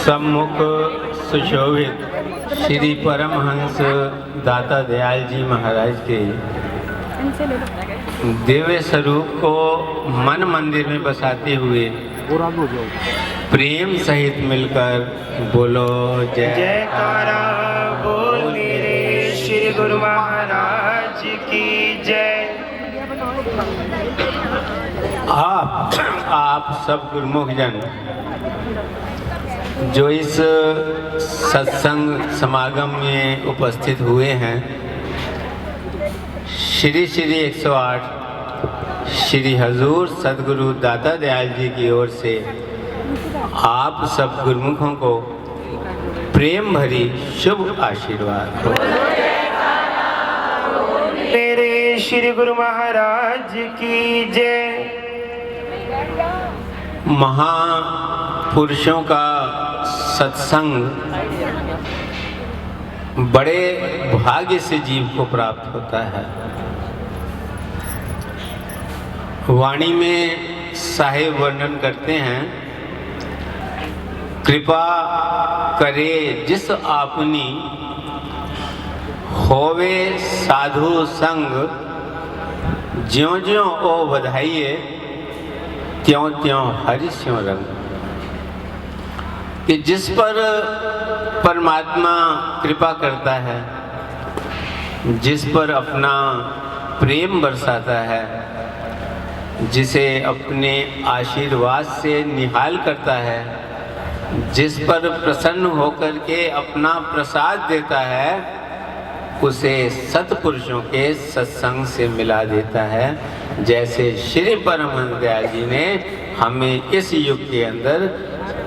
सम्मुख सुशोभित श्री परमहंस दाता दयाल जी महाराज के दिव्य स्वरूप को मन मंदिर में बसाते हुए प्रेम सहित मिलकर बोलो जयकारा बोल मेरे श्री गुरु महाराज की जय। आप सब गुरुमुख जन जो इस सत्संग समागम में उपस्थित हुए हैं, श्री 108 श्री हजूर सदगुरु दाता दयाल जी की ओर से आप सब गुरुमुखों को प्रेम भरी शुभ आशीर्वाद हो। मेरे श्री गुरु महाराज की जय। महापुरुषों का सत्संग बड़े भाग्य से जीव को प्राप्त होता है। वाणी में साहेब वर्णन करते हैं, कृपा करे जिस आपनी होवे साधु संग, ज्यों ज्यों ओ बधाइए त्यों त्यों हरि स्यों रंग। कि जिस पर परमात्मा कृपा करता है, जिस पर अपना प्रेम बरसाता है, जिसे अपने आशीर्वाद से निहाल करता है, जिस पर प्रसन्न होकर के अपना प्रसाद देता है, उसे सत्पुरुषों के सत्संग से मिला देता है। जैसे श्री परमहंस दयाल जी ने हमें इस युग के अंदर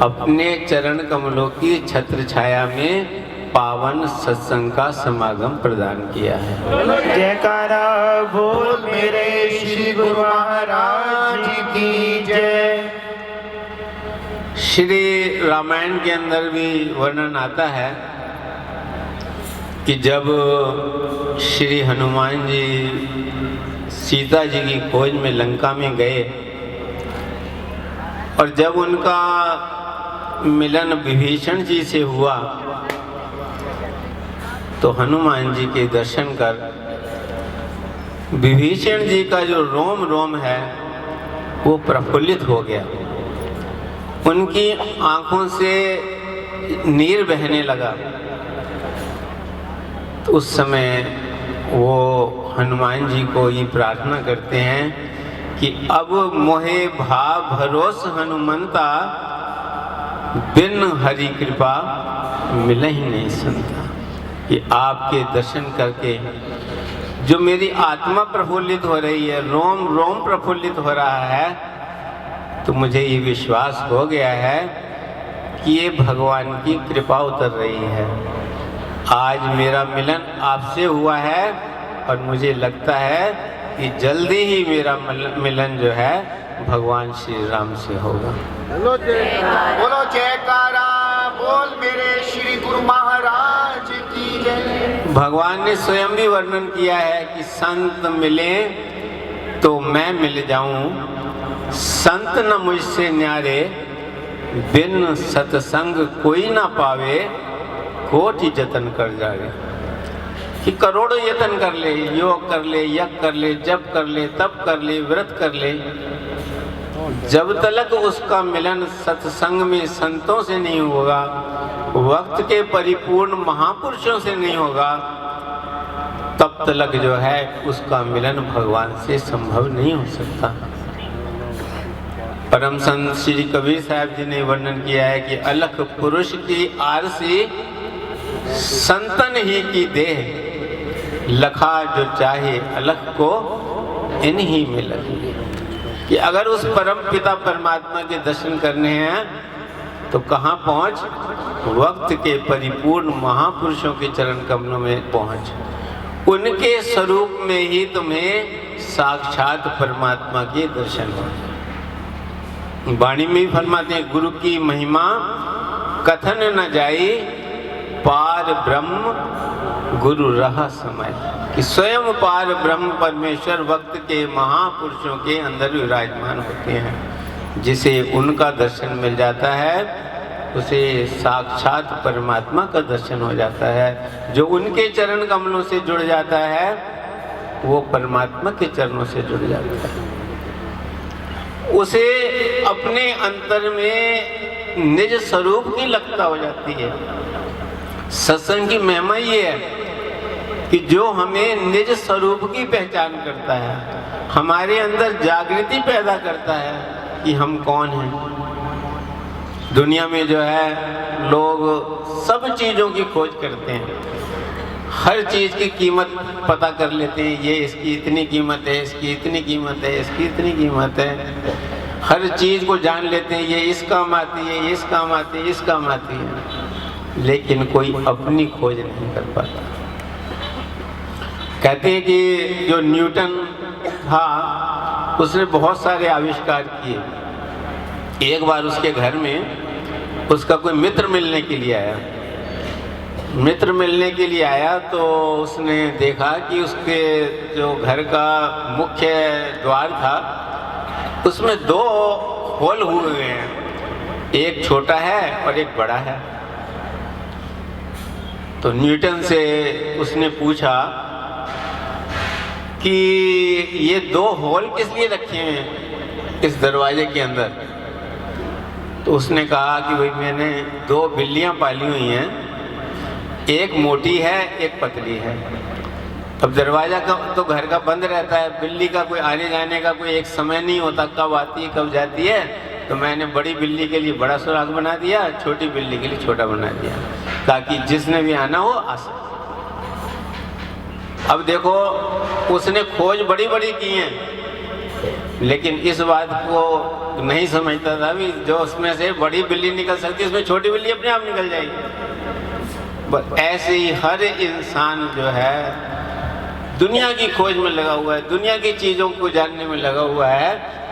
अपने चरण कमलों की छत्र छाया में पावन सत्संग का समागम प्रदान किया है। जयकारा बोल मेरे श्री गुरु महाराज की जय। श्री रामायण के अंदर भी वर्णन आता है कि जब श्री हनुमान जी सीता जी की खोज में लंका में गए और जब उनका मिलन विभीषण जी से हुआ तो हनुमान जी के दर्शन कर विभीषण जी का जो रोम रोम है वो प्रफुल्लित हो गया। उनकी आंखों से नीर बहने लगा। तो उस समय वो हनुमान जी को ये प्रार्थना करते हैं कि अब मोहे भाव भरोस हनुमंता, बिन हरि कृपा मिले ही नहीं संता। कि आपके दर्शन करके जो मेरी आत्मा प्रफुल्लित हो रही है, रोम रोम प्रफुल्लित हो रहा है, तो मुझे ये विश्वास हो गया है कि ये भगवान की कृपा उतर रही है। आज मेरा मिलन आपसे हुआ है और मुझे लगता है कि जल्दी ही मेरा मिलन जो है भगवान श्री राम से होगा। बोलो जयकारा बोल मेरे श्री गुरु महाराज की जय। भगवान ने स्वयं भी वर्णन किया है कि संत मिले तो मैं मिल जाऊं, संत न मुझसे न्यारे, बिन सत्संग कोई ना पावे, कोटि जतन कर जावे। कि करोड़ों यत्न कर ले, योग कर ले, यज्ञ कर ले, जप कर ले, तप कर ले, व्रत कर ले, जब तक उसका मिलन सत्संग में संतों से नहीं होगा, वक्त के परिपूर्ण महापुरुषों से नहीं होगा, तब तक जो है उसका मिलन भगवान से संभव नहीं हो सकता। परम संत श्री कबीर साहब जी ने वर्णन किया है कि अलख पुरुष की आरसी संतन ही की देह, लखा जो चाहे अलख को इन्हीं में लगे। कि अगर उस परम पिता परमात्मा के दर्शन करने हैं तो कहाँ पहुँच? वक्त के परिपूर्ण महापुरुषों के चरण कमलों में पहुँच। उनके स्वरूप में ही तुम्हें साक्षात परमात्मा के दर्शन हो। वाणी में भी फरमाते हैं, गुरु की महिमा कथन न जाई, पार ब्रह्म गुरु रहा समय। कि स्वयं पार ब्रह्म परमेश्वर वक्त के महापुरुषों के अंदर विराजमान होते हैं। जिसे उनका दर्शन मिल जाता है उसे साक्षात परमात्मा का दर्शन हो जाता है। जो उनके चरण कमलों से जुड़ जाता है वो परमात्मा के चरणों से जुड़ जाता है। उसे अपने अंतर में निज स्वरूप की लगता हो जाती है। सत्संग की महिमा ये है कि जो हमें निज स्वरूप की पहचान करता है, हमारे अंदर जागृति पैदा करता है कि हम कौन हैं। दुनिया में जो है लोग सब चीज़ों की खोज करते हैं, हर चीज़ की कीमत पता कर लेते हैं। ये इसकी इतनी कीमत है, इसकी इतनी कीमत है, इसकी इतनी कीमत है। हर चीज़ को जान लेते हैं, ये इस काम आती है, ये इस काम आती है, इस काम आती है, लेकिन कोई अपनी खोज नहीं कर पाता। कहते हैं कि जो न्यूटन था उसने बहुत सारे आविष्कार किए। एक बार उसके घर में उसका कोई मित्र मिलने के लिए आया। मित्र मिलने के लिए आया तो उसने देखा कि उसके जो घर का मुख्य द्वार था उसमें 2 होल हुए हैं, एक छोटा है और एक बड़ा है। तो न्यूटन से उसने पूछा कि ये 2 होल किस लिए रखे हैं इस दरवाजे के अंदर। तो उसने कहा कि भाई मैंने 2 बिल्लियां पाली हुई हैं, एक मोटी है एक पतली है। अब दरवाजा का तो घर का बंद रहता है, बिल्ली का कोई आने जाने का कोई एक समय नहीं होता, कब आती है कब जाती है। तो मैंने बड़ी बिल्ली के लिए बड़ा सुराग बना दिया, छोटी बिल्ली के लिए छोटा बना दिया, ताकि जिसने भी आना हो आ सके। अब देखो उसने खोज बड़ी बड़ी की है, लेकिन इस बात को नहीं समझता था भी जो उसमें से बड़ी बिल्ली निकल सकती है उसमें छोटी बिल्ली अपने आप निकल जाएगी। बस ऐसे ही हर इंसान जो है दुनिया की खोज में लगा हुआ है, दुनिया की चीज़ों को जानने में लगा हुआ है,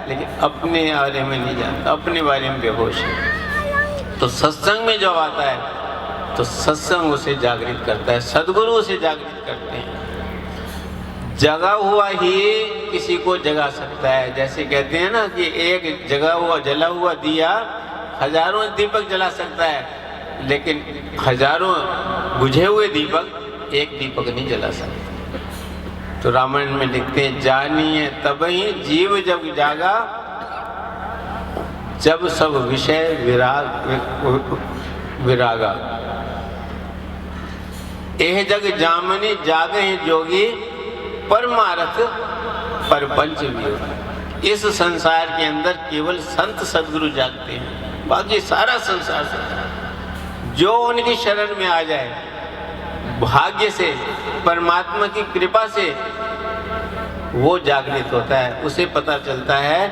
लेकिन अपने बारे में नहीं जानता, अपने बारे में बेहोश है। तो सत्संग में जब आता है तो सत्संग उसे जागृत करता है, सद्गुरु उसे जागृत करते हैं। जगा हुआ ही किसी को जगा सकता है। जैसे कहते हैं ना कि एक जगा हुआ जला हुआ दिया हजारों दीपक जला सकता है, लेकिन हजारों बुझे हुए दीपक एक दीपक नहीं जला सकता। तो रामायण में लिखते हैं, जानिए तब ही जीव जब जागा, जब सब विषय विरागा। एह जग जामनी जागे जोगी, परमारथ परपंच वियोग। इस संसार के अंदर केवल संत सद्गुरु जागते हैं, बाकी सारा संसार से जो उनकी शरण में आ जाए भाग्य से, परमात्मा की कृपा से वो जागृत होता है। उसे पता चलता है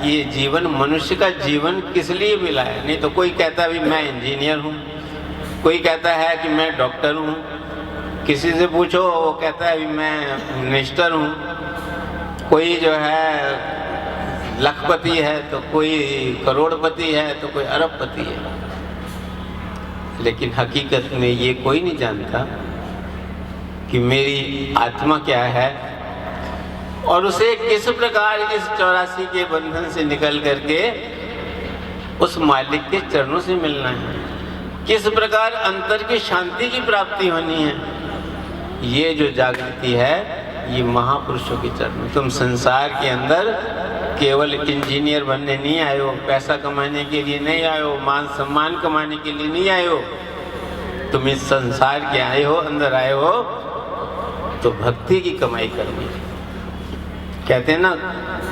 ये जीवन, मनुष्य का जीवन किस लिए मिला है। नहीं तो कोई कहता है भी मैं इंजीनियर हूँ, कोई कहता है कि मैं डॉक्टर हूँ, किसी से पूछो वो कहता है भी मैं मिनिस्टर हूँ, कोई जो है लखपति है तो कोई करोड़पति है तो कोई अरबपति है। लेकिन हकीकत में ये कोई नहीं जानता कि मेरी आत्मा क्या है और उसे किस प्रकार इस 84 के बंधन से निकल करके उस मालिक के चरणों से मिलना है, किस प्रकार अंतर की शांति की प्राप्ति होनी है। ये जो जागृति है ये महापुरुषों के चरण। तुम संसार के अंदर केवल इंजीनियर बनने नहीं आए हो, पैसा कमाने के लिए नहीं आए हो, मान सम्मान कमाने के लिए नहीं आए हो। तुम इस संसार के आए हो, अंदर आए हो तो भक्ति की कमाई करनी। कहते हैं ना,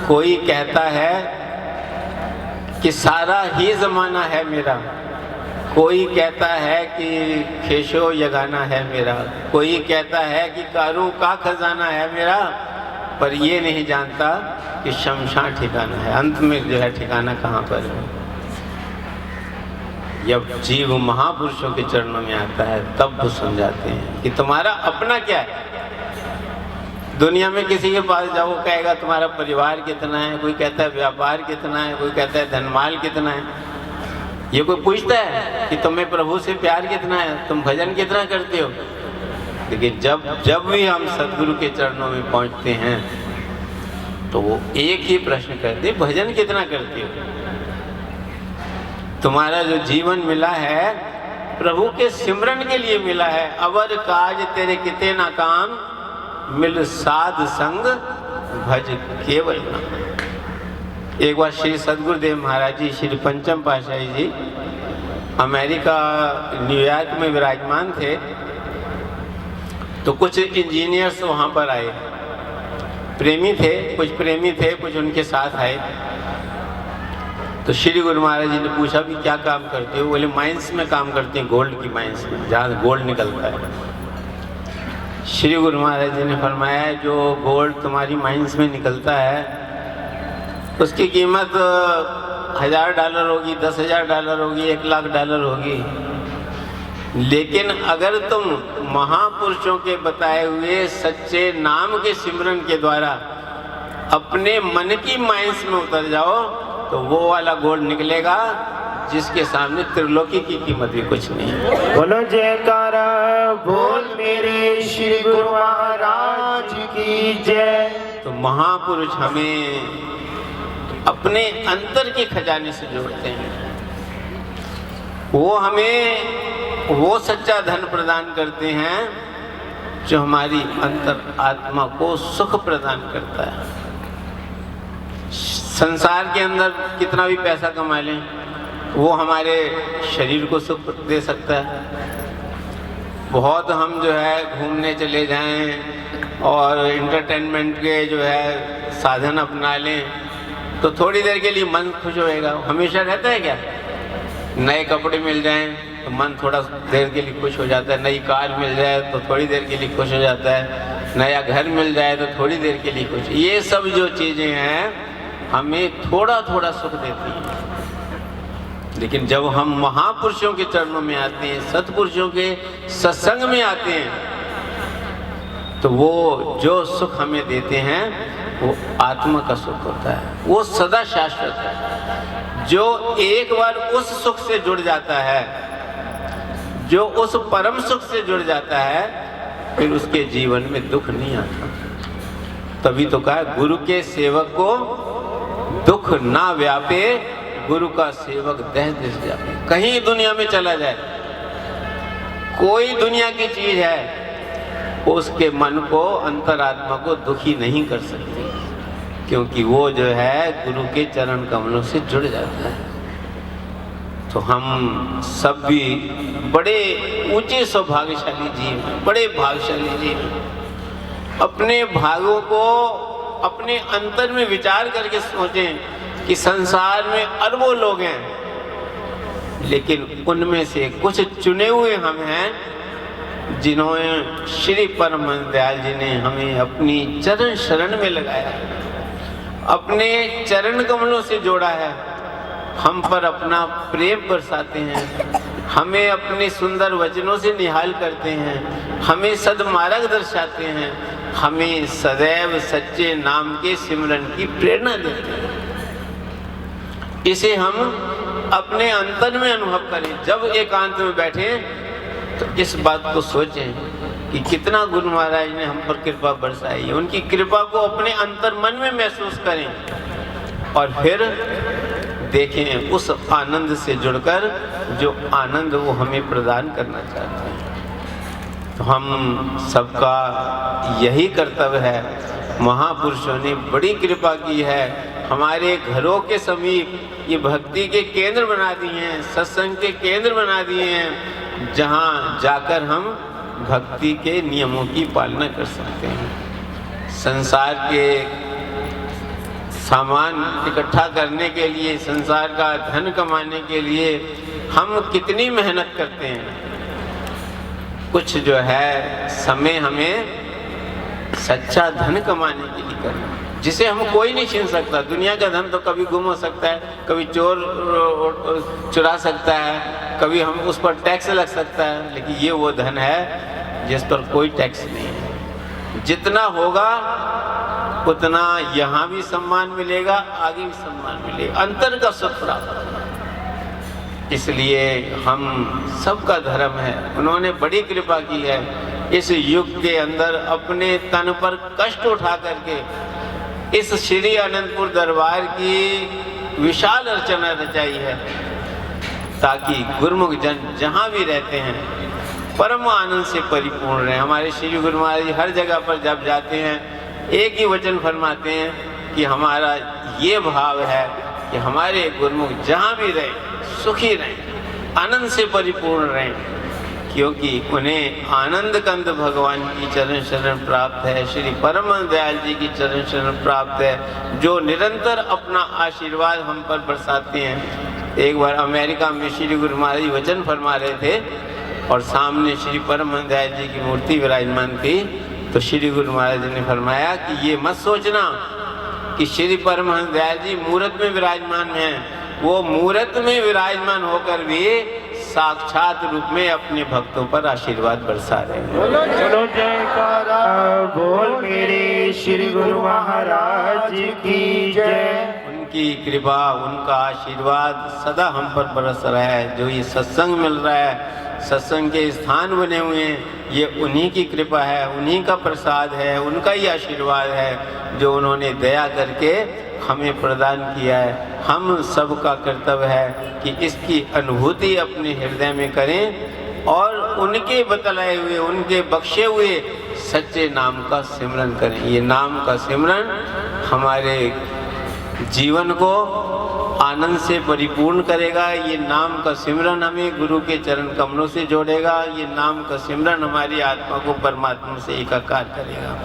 कोई कहता है कि सारा ही जमाना है मेरा, कोई कहता है कि खेशो यगाना है मेरा, कोई कहता है कि कारों का खजाना है मेरा, पर ये नहीं जानता कि शमशान ठिकाना है, अंत में जो है ठिकाना कहाँ पर है। जब जीव महापुरुषों के चरणों में आता है तब वो समझाते हैं कि तुम्हारा अपना क्या है। दुनिया में किसी के पास जाओ कहेगा तुम्हारा परिवार कितना है, कोई कहता है व्यापार कितना है, कोई कहता है धनमाल कितना है। ये कोई पूछता है कि तुम्हें प्रभु से प्यार कितना है, तुम भजन कितना करते हो। लेकिन जब भी हम सद्गुरु के चरणों में पहुंचते हैं तो वो एक ही प्रश्न करते, भजन कितना करते हो। तुम्हारा जो जीवन मिला है प्रभु के सिमरन के लिए मिला है। अवर काज तेरे किते ना काम, मिल साध संग भज केवल नाम। एक बार श्री सदगुरुदेव महाराज जी, श्री पंचम पातशाही जी अमेरिका न्यूयॉर्क में विराजमान थे, तो कुछ इंजीनियर्स वहाँ पर आए, प्रेमी थे, कुछ उनके साथ आए। तो श्री गुरु महाराज जी ने पूछा भी क्या काम करते हो? बोले माइंस में काम करते हैं, गोल्ड की माइंस में, जहाँ गोल्ड निकलता है। श्री गुरु महाराज जी ने फरमाया जो गोल्ड तुम्हारी माइंस में निकलता है उसकी कीमत $1000 होगी, $10,000 होगी, $1,00,000 होगी, लेकिन अगर तुम महापुरुषों के बताए हुए सच्चे नाम के सिमरन के द्वारा अपने मन की माइंस में उतर जाओ तो वो वाला गोल्ड निकलेगा जिसके सामने त्रिलोकी की कीमत भी कुछ नहीं है। बोलो जयकारा बोल मेरे श्री गुरु महाराज की जय। तो महापुरुष हमें अपने अंतर के खजाने से जोड़ते हैं, वो हमें वो सच्चा धन प्रदान करते हैं जो हमारी अंतर आत्मा को सुख प्रदान करता है। संसार के अंदर कितना भी पैसा कमा लें वो हमारे शरीर को सुख दे सकता है। बहुत हम जो है घूमने चले जाएं और इंटरटेनमेंट के जो है साधन अपना लें तो थोड़ी देर के लिए मन खुश होएगा, हमेशा रहता है क्या? नए कपड़े मिल जाएं तो मन थोड़ा देर के लिए खुश हो जाता है, नई कार मिल जाए तो थोड़ी देर के लिए खुश हो जाता है, नया घर मिल जाए तो थोड़ी देर के लिए खुश। ये सब जो चीज़ें हैं हमें थोड़ा थोड़ा सुख देती हैं, लेकिन जब हम महापुरुषों के चरणों में आते हैं, सत्पुरुषों के सत्संग में आते हैं तो वो जो सुख हमें देते हैं वो आत्मा का सुख होता है, वो सदा शाश्वत है। जो एक बार उस सुख से जुड़ जाता है, जो उस परम सुख से जुड़ जाता है, फिर उसके जीवन में दुख नहीं आता। तभी तो कहा गुरु के सेवक को दुख ना व्यापे, गुरु का सेवक देह दिस जाए। कहीं दुनिया में चला जाए, कोई दुनिया की चीज है उसके मन को, अंतरात्मा को दुखी नहीं कर सकती, क्योंकि वो जो है गुरु के चरण कमलों से जुड़ जाता है। तो हम सब भी बड़े ऊंचे सौभाग्यशाली जीव हैं, बड़े भाग्यशाली जीव हैं। अपने भागों को अपने अंतर में विचार करके सोचें कि संसार में अरबों लोग हैं, लेकिन उनमें से कुछ चुने हुए हम हैं जिन्होंने श्री परमहंस दयाल जी ने हमें अपनी चरण शरण में लगाया, अपने चरण कमलों से जोड़ा है, हम पर अपना प्रेम बरसाते हैं, हमें अपने सुंदर वचनों से निहाल करते हैं, हमें सद्मार्ग दर्शाते हैं, हमें सदैव सच्चे नाम के सिमरन की प्रेरणा देते हैं। इसे हम अपने अंतर में अनुभव करें। जब एकांत में बैठे तो इस बात को सोचें कि कितना गुरु महाराज ने हम पर कृपा बरसाई है, उनकी कृपा को अपने अंतर मन में महसूस करें और फिर देखें उस आनंद से जुड़कर जो आनंद वो हमें प्रदान करना चाहते हैं। तो हम सबका यही कर्तव्य है। महापुरुषों ने बड़ी कृपा की है, हमारे घरों के समीप ये भक्ति के केंद्र बना दिए हैं, सत्संग के केंद्र बना दिए हैं, जहाँ जाकर हम भक्ति के नियमों की पालना कर सकते हैं। संसार के सामान इकट्ठा करने के लिए, संसार का धन कमाने के लिए हम कितनी मेहनत करते हैं। कुछ जो है समय हमें सच्चा धन कमाने के लिए करना, जिसे हम कोई नहीं छीन सकता। दुनिया का धन तो कभी गुम हो सकता है, कभी चोर चुरा सकता है, कभी हम उस पर टैक्स लग सकता है, लेकिन ये वो धन है जिस पर कोई टैक्स नहीं है। जितना होगा उतना यहाँ भी सम्मान मिलेगा, आगे भी सम्मान मिलेगा, अंतर का सुख प्राप्त। इसलिए हम सबका धर्म है, उन्होंने बड़ी कृपा की है इस युग के अंदर अपने तन पर कष्ट उठा करके इस श्री अनंतपुर दरबार की विशाल अर्चना रचाई है। ताकि गुरुमुख जन जहाँ भी रहते हैं परम आनंद से परिपूर्ण रहे। हमारे श्री गुरु महाराज जी हर जगह पर जब जाते हैं एक ही वचन फरमाते हैं कि हमारा ये भाव है कि हमारे गुरुमुख जहाँ भी रहे सुखी रहें, आनंद से परिपूर्ण रहें, क्योंकि उन्हें आनंद कंद भगवान की चरण शरण प्राप्त है, श्री परम दयाल जी की चरण शरण प्राप्त है, जो निरंतर अपना आशीर्वाद हम पर बरसाते हैं। एक बार अमेरिका में श्री गुरु महाराज जी वचन फरमा रहे थे और सामने श्री परम दयाल जी की मूर्ति विराजमान थी, तो श्री गुरु महाराज जी ने फरमाया कि ये मत सोचना कि श्री परमहंस दयाल जी मूर्त में विराजमान हैं, वो मूर्त में विराजमान होकर भी साक्षात रूप में अपने भक्तों पर आशीर्वाद बरसा रहे हैं। बोलो जयकारा बोल मेरे श्री गुरु महाराज की जय। उनकी कृपा, उनका आशीर्वाद सदा हम पर बरस रहा है। जो ये सत्संग मिल रहा है, सत्संग के स्थान बने हुए हैं, ये उन्हीं की कृपा है, उन्हीं का प्रसाद है, उनका ही आशीर्वाद है जो उन्होंने दया करके हमें प्रदान किया है। हम सबका कर्तव्य है कि इसकी अनुभूति अपने हृदय में करें और उनके बतलाए हुए, उनके बख्शे हुए सच्चे नाम का सिमरन करें। ये नाम का सिमरन हमारे जीवन को आनंद से परिपूर्ण करेगा। ये नाम का सिमरन हमें गुरु के चरण कमलों से जोड़ेगा। ये नाम का सिमरन हमारी आत्मा को परमात्मा से एकाकार करेगा।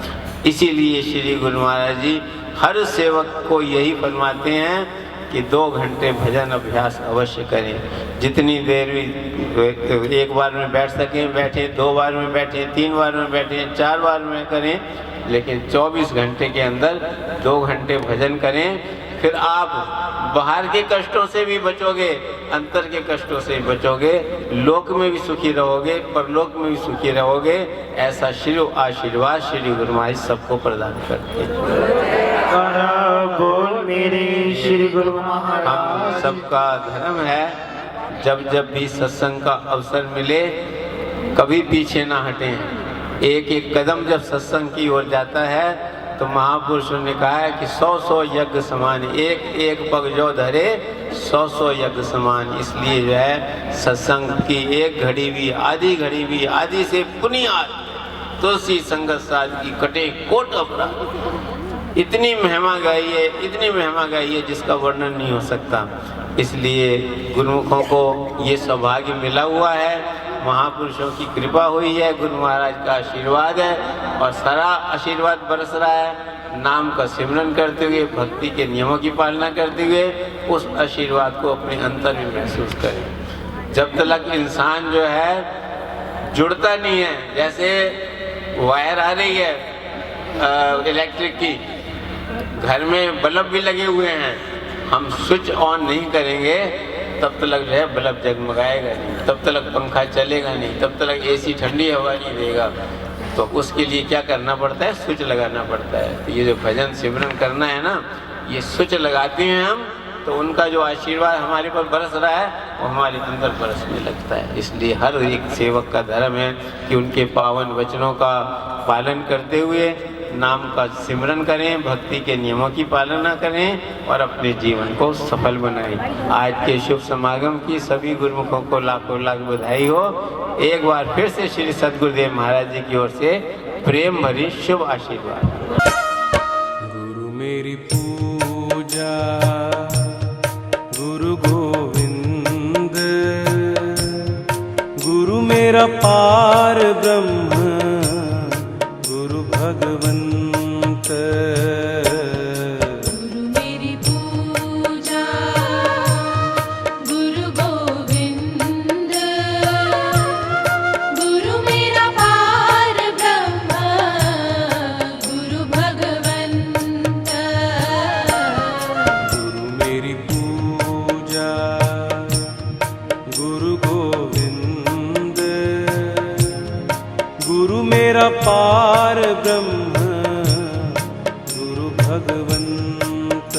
इसीलिए श्री गुरु महाराज जी हर सेवक को यही फरमाते हैं कि 2 घंटे भजन अभ्यास अवश्य करें। जितनी देर भी एक बार में बैठ सकें बैठें, 2 बार में बैठें, 3 बार में बैठें, 4 बार में करें, लेकिन 24 घंटे के अंदर 2 घंटे भजन करें। फिर आप बाहर के कष्टों से भी बचोगे, अंतर के कष्टों से भी बचोगे, लोक में भी सुखी रहोगे, परलोक में भी सुखी रहोगे। ऐसा श्री आशीर्वाद श्री गुरु महाराज सबको प्रदान करते हैं। बोल मेरे श्री गुरु महाराज। हम सबका धर्म है जब जब भी सत्संग का अवसर मिले कभी पीछे ना हटें। एक एक कदम जब सत्संग की ओर जाता है तो महापुरुषों ने कहा है कि 100 यज्ञ समान, एक एक पग जो धरे 100 यज्ञ समान। इसलिए जो है सत्संग की एक घड़ी भी, आधी घड़ी भी, आधी से पुनियाद तुलसी संगत साध की कटे कोट अपराध। इतनी महिमा गाई है, इतनी महिमा गाई है जिसका वर्णन नहीं हो सकता। इसलिए गुरुमुखों को ये सौभाग्य मिला हुआ है, महापुरुषों की कृपा हुई है, गुरु महाराज का आशीर्वाद है और सारा आशीर्वाद बरस रहा है। नाम का सिमरन करते हुए, भक्ति के नियमों की पालना करते हुए उस आशीर्वाद को अपने अंतर में महसूस करें। जब तक इंसान जो है जुड़ता नहीं है, जैसे वायर आ रही है इलेक्ट्रिक की, घर में बल्ब भी लगे हुए हैं, हम स्विच ऑन नहीं करेंगे तब तक जो है बल्ब जगमगाएगा नहीं, तब तक पंखा चलेगा नहीं, तब तक एसी ठंडी हवा नहीं देगा। तो उसके लिए क्या करना पड़ता है? स्विच लगाना पड़ता है। तो ये जो भजन सिमरन करना है ना, ये स्विच लगाते हैं हम, तो उनका जो आशीर्वाद हमारे पर बरस रहा है वो हमारे अंदर बरसने लगता है। इसलिए हर एक सेवक का धर्म है कि उनके पावन वचनों का पालन करते हुए नाम का सिमरन करें, भक्ति के नियमों की पालना करें और अपने जीवन को सफल बनाएं। आज के शुभ समागम की सभी गुरुमुखों को लाखों लाख बधाई हो। एक बार फिर से श्री सद्गुरुदेव महाराज जी की ओर से प्रेम भरी शुभ आशीर्वाद। गुरु मेरी पूजा गुरु गोविंद, गुरु मेरा पार ब्रह्म गुरु भगवंत। गुरु मेरी पूजा गुरु गोविंद, गुरु मेरा पार ब्रह्म गुरु भगवंत। गुरु मेरी पूजा गुरु गोविंद, गुरु मेरा पार ब्रह्म गुरु भगवंत।